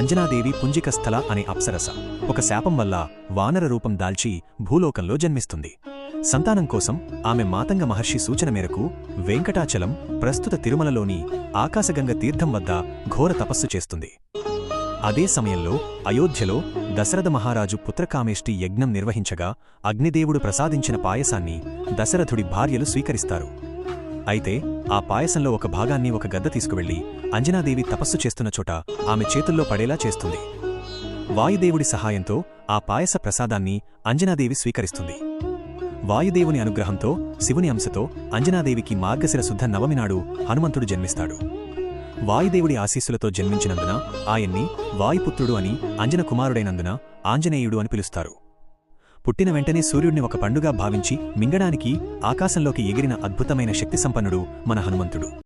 అంజనాదేవి పుంజికస్థల అనే అప్సరస ఒక శాపం వల్ల వానర రూపం దాల్చి భూలోకంలో జన్మిస్తుంది. సంతానం కోసం ఆమె మాతంగ మహర్షి సూచన మేరకు వెంకటాచలం ప్రస్తుత తిరుమలలోని ఆకాశగంగ తీర్థం వద్ద ఘోర తపస్సు చేస్తుంది. అదే సమయంలో అయోధ్యలో దశరథ మహారాజు పుత్రకామేష్టి యజ్ఞం నిర్వహించగా అగ్నిదేవుడు ప్రసాదించిన పాయసాన్ని దశరథుడి భార్యలు స్వీకరిస్తారు. అయితే ఆ పాయసంలో ఒక భాగాన్ని ఒక గద్ద తీసుకువెళ్లి అంజనాదేవి తపస్సు చేస్తున్న చోట ఆమె చేతుల్లో పడేలా చేస్తుంది. వాయుదేవుడి సహాయంతో ఆ పాయస ప్రసాదాన్ని అంజనాదేవి స్వీకరిస్తుంది. వాయుదేవుని అనుగ్రహంతో శివుని అంశతో అంజనాదేవికి మార్గశిర శుద్ధ నవమినాడు హనుమంతుడు జన్మిస్తాడు. వాయుదేవుడి ఆశీస్సులతో జన్మించినందున ఆయన్ని వాయుపుత్రుడు అని, అంజన కుమారుడైనందున ఆంజనేయుడు అని పిలుస్తారు. పుట్టిన వెంటనే సూర్యుడిని ఒక పండుగ భావించి మింగడానికి ఆకాశంలోకి ఎగిరిన అద్భుతమైన శక్తి సంపన్నుడు మన హనుమంతుడు.